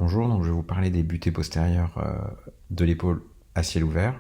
Bonjour, donc je vais vous parler des butées postérieures de l'épaule à ciel ouvert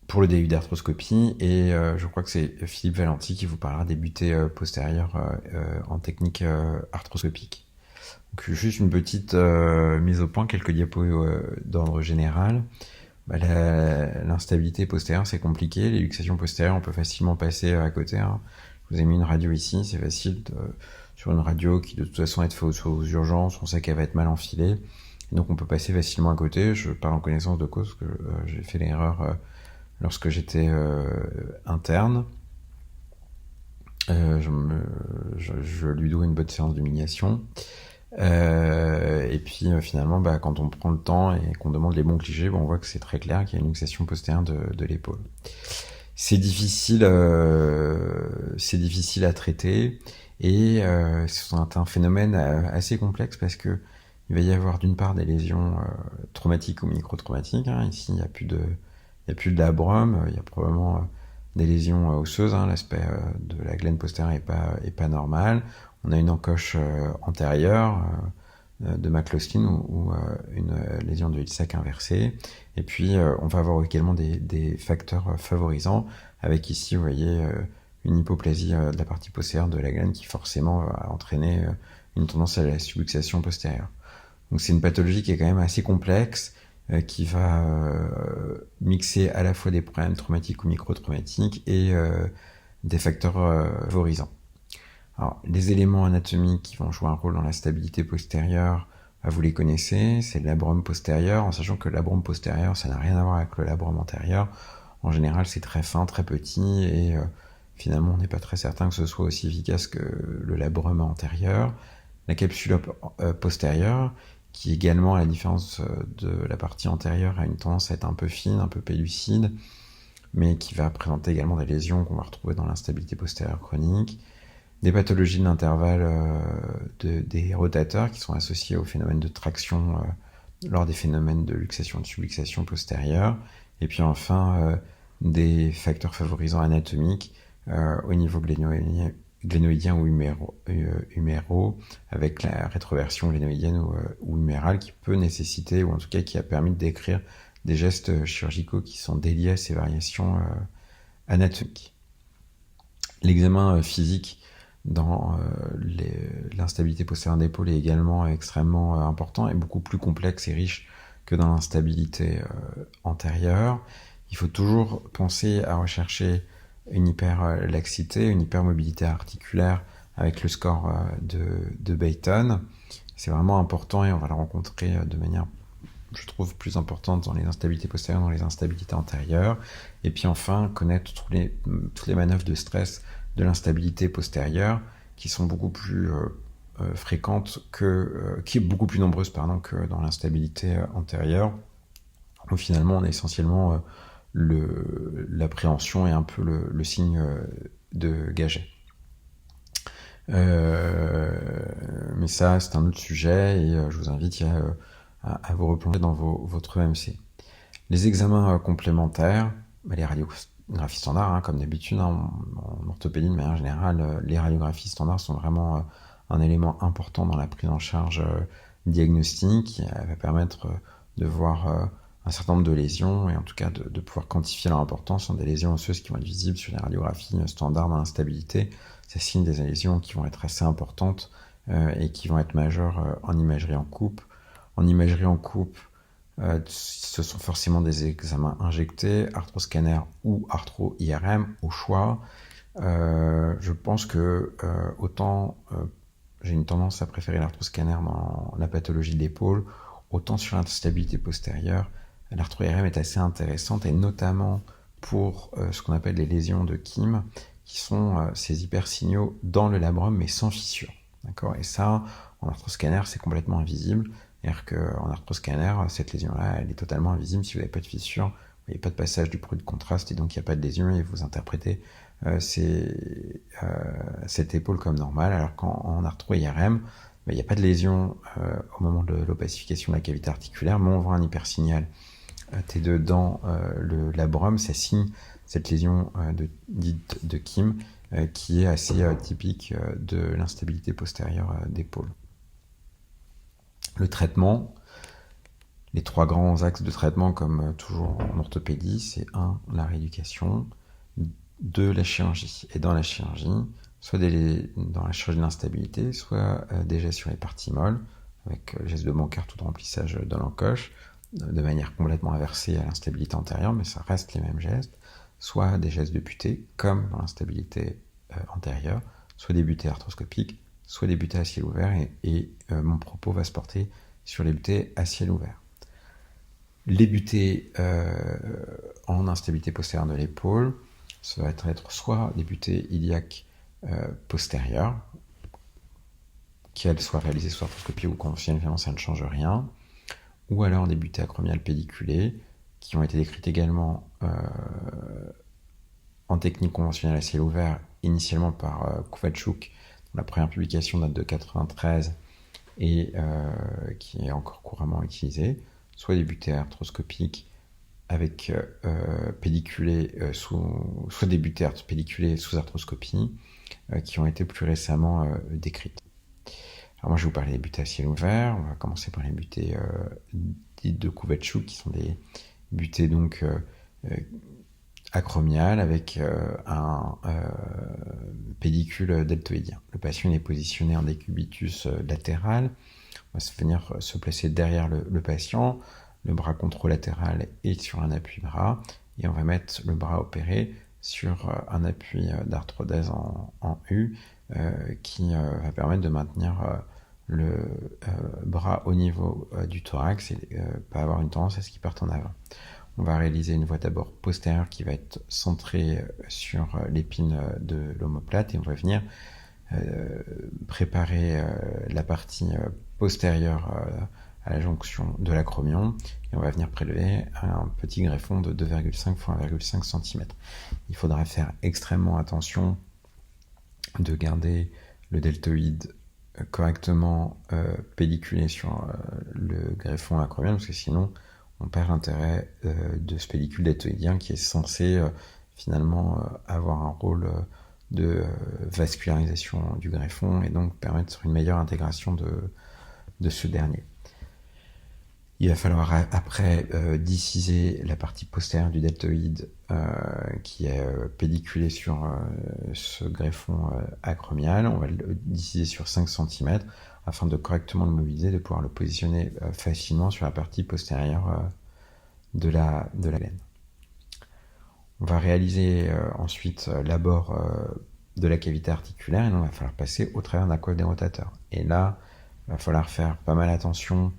pour le début d'arthroscopie et je crois que c'est Philippe Valenti qui vous parlera des butées postérieures en technique arthroscopique. Donc juste une petite mise au point, quelques diapos d'ordre général. L'instabilité postérieure c'est compliqué, les luxations postérieures on peut facilement passer à côté. Je vous ai mis une radio ici, c'est facile sur une radio qui de toute façon est faite aux urgences, on sait qu'elle va être mal enfilée. Et donc on peut passer facilement à côté. Je parle en connaissance de cause que j'ai fait l'erreur lorsque j'étais interne. Je lui dois une bonne séance d'humiliation. Et puis finalement, quand on prend le temps et qu'on demande les bons clichés, on voit que c'est très clair qu'il y a une luxation postérieure de l'épaule. C'est difficile à traiter et c'est un phénomène assez complexe parce que il va y avoir d'une part des lésions traumatiques ou micro-traumatiques. Ici, il n'y a plus de labrum, il y a probablement des lésions osseuses. L'aspect de la glène postérieure est pas normal. On a une encoche antérieure de McCloskey ou une lésion de Hill-Sachs inversée. Et puis, on va avoir également des facteurs favorisants, avec ici, vous voyez, une hypoplasie de la partie postérieure de la glène qui forcément va entraîner une tendance à la subluxation postérieure. Donc c'est une pathologie qui est quand même assez complexe, qui va mixer à la fois des problèmes traumatiques ou micro-traumatiques et des facteurs favorisants. Alors, les éléments anatomiques qui vont jouer un rôle dans la stabilité postérieure, vous les connaissez, c'est le labrum postérieur, en sachant que le labrum postérieur, ça n'a rien à voir avec le labrum antérieur. En général, c'est très fin, très petit, et finalement, on n'est pas très certain que ce soit aussi efficace que le labrum antérieur. La capsule postérieure, qui également, à la différence de la partie antérieure, a une tendance à être un peu fine, un peu pellucide, mais qui va présenter également des lésions qu'on va retrouver dans l'instabilité postérieure chronique. Des pathologies de l'intervalle des rotateurs qui sont associées au phénomène de traction lors des phénomènes de luxation et de subluxation postérieure. Et puis enfin, des facteurs favorisants anatomiques au niveau glénoïdien ou huméraux, avec la rétroversion glénoïdienne ou humérale qui peut nécessiter, ou en tout cas qui a permis de décrire des gestes chirurgicaux qui sont déliés à ces variations anatomiques. L'examen physique dans l'instabilité postérieure d'épaule est également extrêmement important et beaucoup plus complexe et riche que dans l'instabilité antérieure. Il faut toujours penser à rechercher une hyperlaxité, une hypermobilité articulaire avec le score de Bayton. C'est vraiment important et on va le rencontrer de manière, je trouve, plus importante dans les instabilités postérieures, dans les instabilités antérieures. Et puis enfin, connaître toutes les manœuvres de stress de l'instabilité postérieure qui sont beaucoup plus fréquentes qui est beaucoup plus nombreuse que dans l'instabilité antérieure, où finalement on a essentiellement l'appréhension et un peu le signe de Gaget. Mais ça, c'est un autre sujet et je vous invite à vous replonger dans votre EMC. Les examens complémentaires, les radiographies standards, comme d'habitude, en orthopédie de manière générale, les radiographies standards sont vraiment un élément important dans la prise en charge diagnostique qui va permettre de voir un certain nombre de lésions et en tout cas de pouvoir quantifier leur importance. Ce sont des lésions osseuses qui vont être visibles sur les radiographies standards dans l'instabilité. Ça signe des lésions qui vont être assez importantes et qui vont être majeures en imagerie en coupe. En imagerie en coupe, ce sont forcément des examens injectés, arthroscanner ou arthro-IRM au choix. Je pense que autant j'ai une tendance à préférer l'arthroscanner dans la pathologie de l'épaule, autant sur l'instabilité postérieure, l'arthro-IRM est assez intéressante et notamment pour ce qu'on appelle les lésions de Kim, qui sont ces hypersignaux dans le labrum mais sans fissure. D'accord ? Et ça, en arthroscanner, c'est complètement invisible. C'est-à-dire qu'en arthroscanner, cette lésion-là, elle est totalement invisible. Si vous n'avez pas de fissure, vous n'avez pas de passage du produit de contraste et donc il n'y a pas de lésion et vous interprétez cette épaule comme normale. Alors qu'en arthro-IRM, il n'y a pas de lésion au moment de l'opacification de la cavité articulaire, mais on voit un hypersignal T2 dans le labrum. Ça signe cette lésion dite de Kim qui est assez typique de l'instabilité postérieure d'épaule. Le traitement, les 3 grands axes de traitement, comme toujours en orthopédie, c'est 1, la rééducation, 2, la chirurgie. Et dans la chirurgie, soit dans la chirurgie de l'instabilité, soit des gestes sur les parties molles, avec le geste de Bankart ou de remplissage de l'encoche, de manière complètement inversée à l'instabilité antérieure, mais ça reste les mêmes gestes, soit des gestes de butée, comme dans l'instabilité antérieure, soit des butées arthroscopiques, soit des butées à ciel ouvert, et mon propos va se porter sur les butées à ciel ouvert. Les butées en instabilité postérieure de l'épaule, ça va être soit des butées iliaques postérieures, qu'elles soient réalisées sous arthroscopie ou conventionnelle, finalement ça ne change rien, ou alors des butées acromiales pédiculées, qui ont été décrites également en technique conventionnelle à ciel ouvert, initialement par Kovatchouk, dont la première publication date de 1993 et qui est encore couramment utilisée, soit des butées arthroscopiques avec pédiculées soit des butées pédiculées sous arthroscopie qui ont été plus récemment décrites. Alors moi je vais vous parler des butées à ciel ouvert. On va commencer par les butées dites de Kovatchouk, qui sont des butées donc acromiales avec un pédicule deltoïdien. Le patient est positionné en décubitus latéral. On va venir se placer derrière le patient, le bras controlatéral est sur un appui-bras, et on va mettre le bras opéré sur un appui d'arthrodèse en U qui va permettre de maintenir le bras au niveau du thorax et pas avoir une tendance à ce qu'il parte en avant. On va réaliser une voie d'abord postérieure qui va être centrée sur l'épine de l'omoplate, et on va venir préparer la partie postérieure à la jonction de l'acromion, et on va venir prélever un petit greffon de 2,5 x 1,5 cm. Il faudra faire extrêmement attention de garder le deltoïde correctement pédiculé sur le greffon acromial, parce que sinon on perd l'intérêt de ce pédicule deltoïdien qui est censé finalement avoir un rôle de vascularisation du greffon, et donc permettre une meilleure intégration de ce dernier. Il va falloir après dissiser la partie postérieure du deltoïde qui est pédiculé sur ce greffon acromial. On va le dissiser sur 5 cm afin de correctement le mobiliser, de pouvoir le positionner facilement sur la partie postérieure de la laine. On va réaliser ensuite l'abord de la cavité articulaire, et donc il va falloir passer au travers d'un coiffe des rotateurs. Et là, il va falloir faire pas mal attention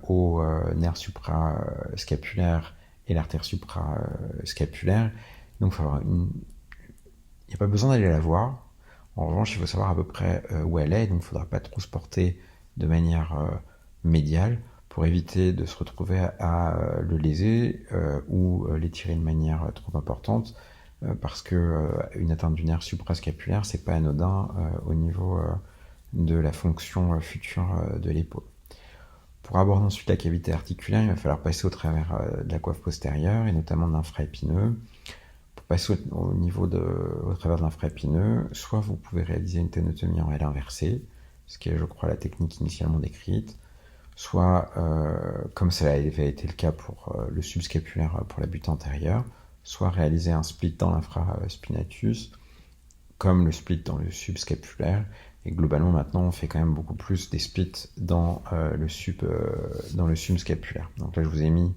au nerf suprascapulaire et l'artère suprascapulaire. Donc il n'y a pas besoin d'aller la voir. En revanche, il faut savoir à peu près où elle est, donc il ne faudra pas trop se porter de manière médiale pour éviter de se retrouver à le léser ou l'étirer de manière trop importante, parce que une atteinte du nerf suprascapulaire, c'est pas anodin au niveau de la fonction future de l'épaule. Pour aborder ensuite la cavité articulaire, il va falloir passer au travers de la coiffe postérieure, et notamment de l'infraépineux. Pour passer au travers de l'infraépineux, soit vous pouvez réaliser une ténotomie en L inversée, ce qui est, je crois, la technique initialement décrite, soit, comme ça avait été le cas pour le subscapulaire pour la butée antérieure, soit réaliser un split dans l'infraspinatus, comme le split dans le subscapulaire. Et globalement, maintenant, on fait quand même beaucoup plus des splits dans le subscapulaire. Donc là, je vous ai mis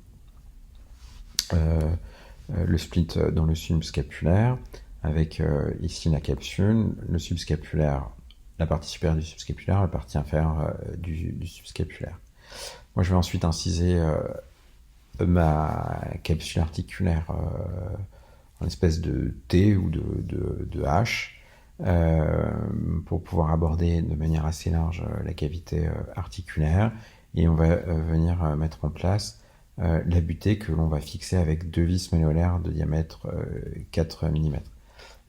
le split dans le subscapulaire, avec ici la capsule, le subscapulaire, la partie supérieure du subscapulaire, la partie inférieure du subscapulaire. Moi, je vais ensuite inciser ma capsule articulaire en espèce de T ou de H, pour pouvoir aborder de manière assez large la cavité articulaire, et on va venir mettre en place la butée que l'on va fixer avec 2 vis malléolaires de diamètre 4 mm.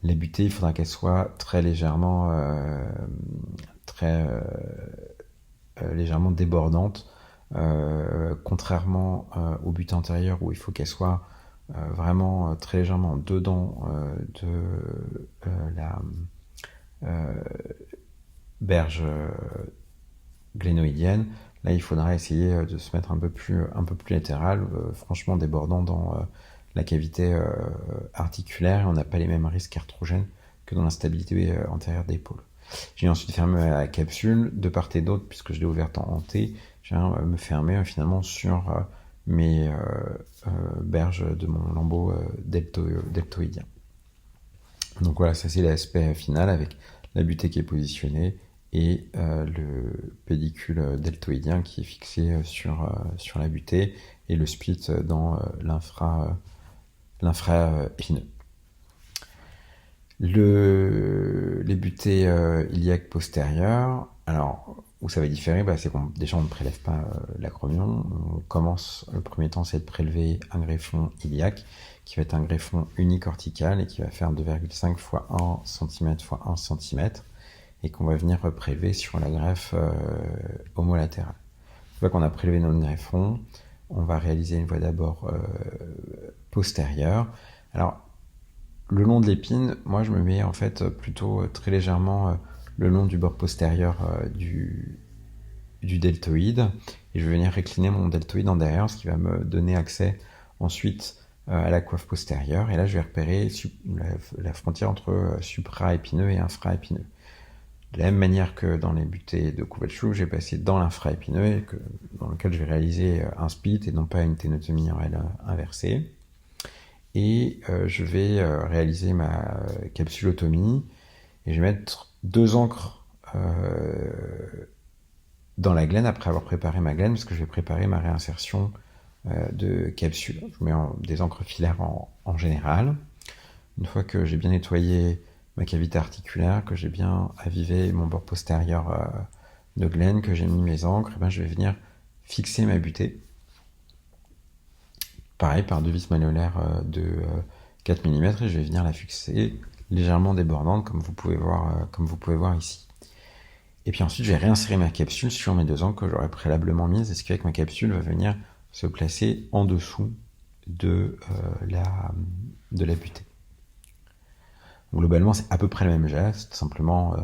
La butée, il faudra qu'elle soit très légèrement débordante, contrairement aux butées antérieures où il faut qu'elle soit vraiment très légèrement dedans de la berge glénoïdienne. Là, il faudra essayer de se mettre un peu plus latéral, franchement débordant dans la cavité articulaire, et on n'a pas les mêmes risques arthrogènes que dans l'instabilité antérieure d'épaule. J'ai ensuite fermé la capsule de part et d'autre, puisque je l'ai ouverte en T. Je viens me fermer finalement sur mes berges de mon lambeau deltoïdien. Donc voilà, ça c'est l'aspect final avec la butée qui est positionnée et le pédicule deltoïdien qui est fixé sur la butée et le split dans l'infra-épineux. Les butées iliaques postérieures, alors où ça va différer, c'est qu'on déjà on ne prélève pas l'acromion. On commence, le premier temps, c'est de prélever un greffon iliaque qui va être un greffon unicortical et qui va faire 2,5 fois 1 cm fois 1 cm et qu'on va venir prélever sur la greffe homolatérale. Une fois qu'on a prélevé notre greffon, on va réaliser une voie d'abord postérieure. Alors, le long de l'épine, moi je me mets en fait plutôt très légèrement le long du bord postérieur du deltoïde, et je vais venir récliner mon deltoïde en derrière, ce qui va me donner accès ensuite à la coiffe postérieure, et là je vais repérer la frontière entre supra-épineux et infra-épineux. De la même manière que dans les butées de Kovalchuk, j'ai passé dans l'infra-épineux, dans lequel je vais réaliser un split et non pas une ténotomie en L inversée. Et je vais réaliser ma capsulotomie et je vais mettre 2 encres dans la glène après avoir préparé ma glène, parce que je vais préparer ma réinsertion de capsule. Je mets des encres filaires en général. Une fois que j'ai bien nettoyé ma cavité articulaire, que j'ai bien avivé mon bord postérieur de glène, que j'ai mis mes encres, je vais venir fixer ma butée. Pareil, par 2 vis malléolaires de 4 mm, et je vais venir la fixer légèrement débordante, comme vous pouvez voir ici. Et puis ensuite, je vais réinsérer ma capsule sur mes 2 encres que j'aurais préalablement mises, et ce qui fait que ma capsule va venir se placer en dessous de la butée. Donc, globalement, c'est à peu près le même geste, simplement,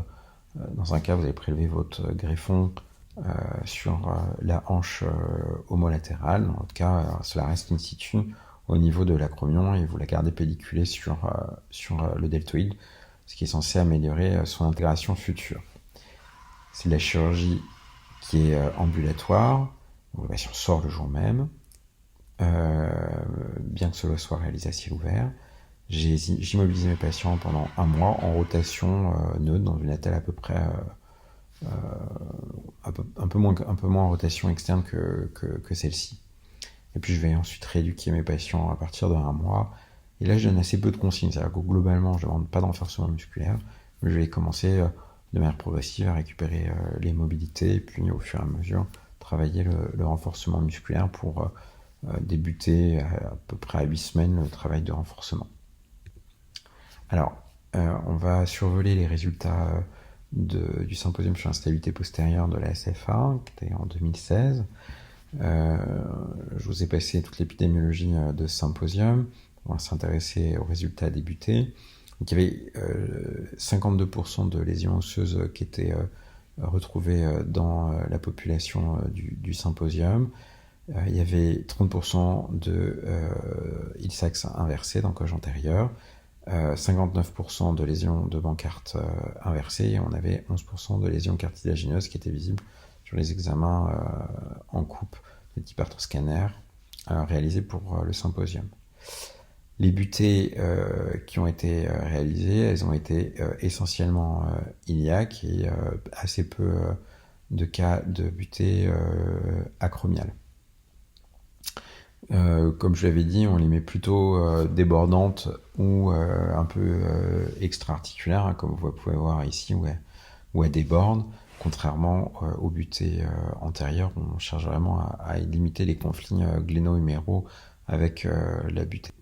dans un cas, vous allez prélever votre greffon sur la hanche homolatérale. Dans l'autre cas, cela reste in situ au niveau de l'acromion et vous la gardez pédiculée sur le deltoïde, ce qui est censé améliorer son intégration future. C'est de la chirurgie qui est ambulatoire, donc le patient sort le jour même, bien que cela soit réalisé à ciel ouvert. J'immobilise mes patients pendant 1 mois en rotation neutre dans une attelle à peu près un peu moins en rotation externe que celle-ci. Et puis je vais ensuite rééduquer mes patients à partir de 1 mois. Et là, je donne assez peu de consignes. C'est-à-dire que globalement, je ne demande pas d'renforcement musculaire, mais je vais commencer de manière progressive à récupérer les mobilités, et puis au fur et à mesure, travailler le renforcement musculaire pour débuter à peu près à 8 semaines le travail de renforcement. Alors, on va survoler les résultats du symposium sur l'instabilité postérieure de la SFA, qui était en 2016. Je vous ai passé toute l'épidémiologie de ce symposium. On va s'intéresser aux résultats débutés. Donc, il y avait 52% de lésions osseuses qui étaient retrouvées dans la population du symposium. Il y avait 30% de Hill-Sachs inversé, donc coge antérieur, 59% de lésions de Bankart inversées, et on avait 11% de lésions cartilagineuses qui étaient visibles sur les examens en coupe de type arthroscanner réalisés pour le symposium. Les butées qui ont été réalisées, elles ont été essentiellement iliaques et assez peu de cas de butées acromiales. Comme je l'avais dit, on les met plutôt débordantes ou un peu extra-articulaires, hein, comme vous pouvez voir ici, ou à déborde. Contrairement aux butées antérieures, on cherche vraiment à limiter les conflits gléno-huméraux avec la butée.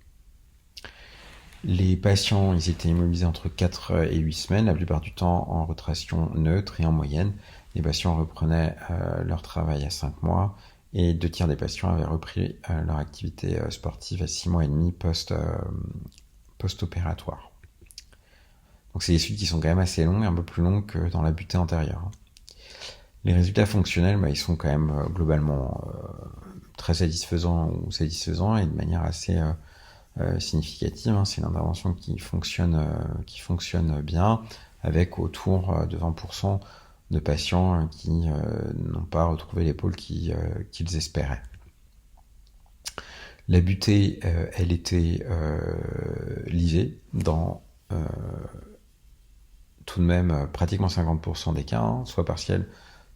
Les patients, ils étaient immobilisés entre 4 et 8 semaines, la plupart du temps en rotation neutre, et en moyenne, les patients reprenaient leur travail à 5 mois, et 2 tiers des patients avaient repris leur activité sportive à 6 mois et demi post-opératoire. Donc c'est des suites qui sont quand même assez longues, un peu plus longues que dans la butée antérieure. Les résultats fonctionnels, ils sont quand même globalement très satisfaisants ou satisfaisants et de manière assez significative. C'est une intervention qui fonctionne bien, avec autour de 20% de patients qui n'ont pas retrouvé l'épaule qu'ils espéraient. La butée, elle était lisée dans tout de même pratiquement 50% des cas, soit partiels,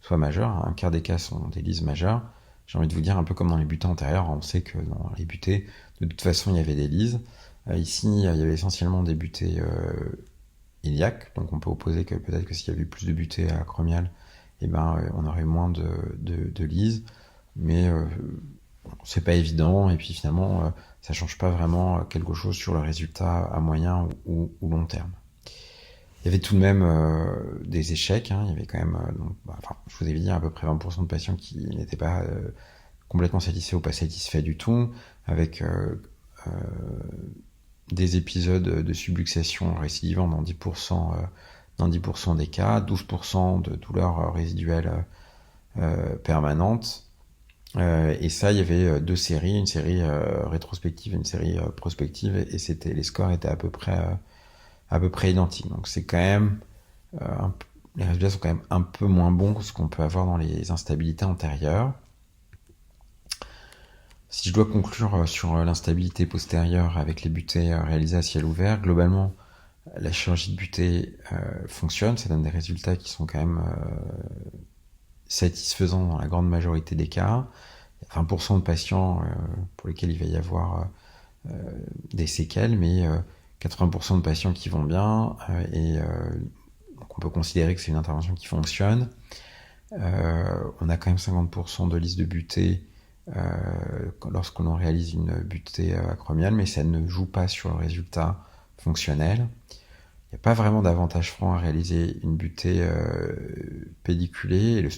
soit majeurs. Un quart des cas sont des lises majeures. J'ai envie de vous dire, un peu comme dans les butées antérieures, on sait que dans les butées, de toute façon, il y avait des lises. Ici, il y avait essentiellement des butées iliaques, donc on peut opposer que peut-être que s'il y avait eu plus de butées acromiales, on aurait moins de lises, mais c'est pas évident, et puis finalement, ça change pas vraiment quelque chose sur le résultat à moyen ou long terme. Il y avait tout de même des échecs, il y avait quand même, je vous avais dit à peu près 20% de patients qui n'étaient pas complètement satisfaits ou pas satisfaits du tout, avec des épisodes de subluxation récidivant dans 10% des cas, 12% de douleurs résiduelles permanentes. Et ça, il y avait deux séries, une série rétrospective et une série prospective, et les scores étaient à peu près identiques. Donc c'est quand même les résultats sont quand même un peu moins bons que ce qu'on peut avoir dans les instabilités antérieures. Si je dois conclure sur l'instabilité postérieure avec les butées réalisées à ciel ouvert, globalement, la chirurgie de butée fonctionne, ça donne des résultats qui sont quand même satisfaisants dans la grande majorité des cas. Il y a 20% de patients pour lesquels il va y avoir des séquelles, mais 80% de patients qui vont bien, donc on peut considérer que c'est une intervention qui fonctionne. On a quand même 50% de liste de butée lorsqu'on réalise une butée acromiale, mais ça ne joue pas sur le résultat fonctionnel. Il n'y a pas vraiment d'avantage franc à réaliser une butée pédiculée. Et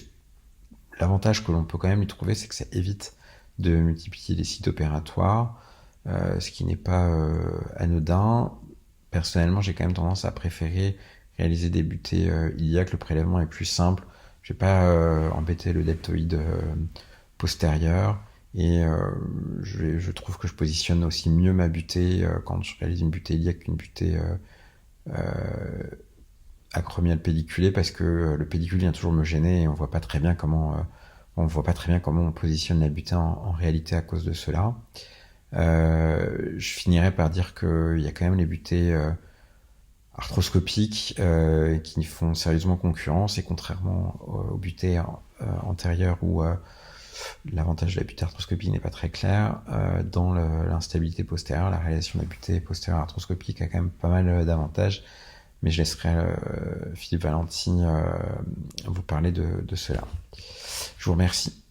l'avantage que l'on peut quand même y trouver, c'est que ça évite de multiplier les sites opératoires, ce qui n'est pas anodin. Personnellement, j'ai quand même tendance à préférer réaliser des butées iliaques. Le prélèvement est plus simple. Je vais pas embêter le deltoïde postérieur, et je trouve que je positionne aussi mieux ma butée quand je réalise une butée iliaque qu'une butée acromiale pédiculée, parce que le pédicule vient toujours me gêner et on voit pas très bien comment on positionne la butée en réalité à cause de cela. Je finirai par dire qu'il y a quand même les butées arthroscopiques qui font sérieusement concurrence, et contrairement aux butées antérieures où l'avantage de la butée arthroscopique n'est pas très clair, dans l'instabilité postérieure, la réalisation de la butée postérieure arthroscopique a quand même pas mal d'avantages, mais je laisserai Philippe Valenti vous parler de cela. Je vous remercie.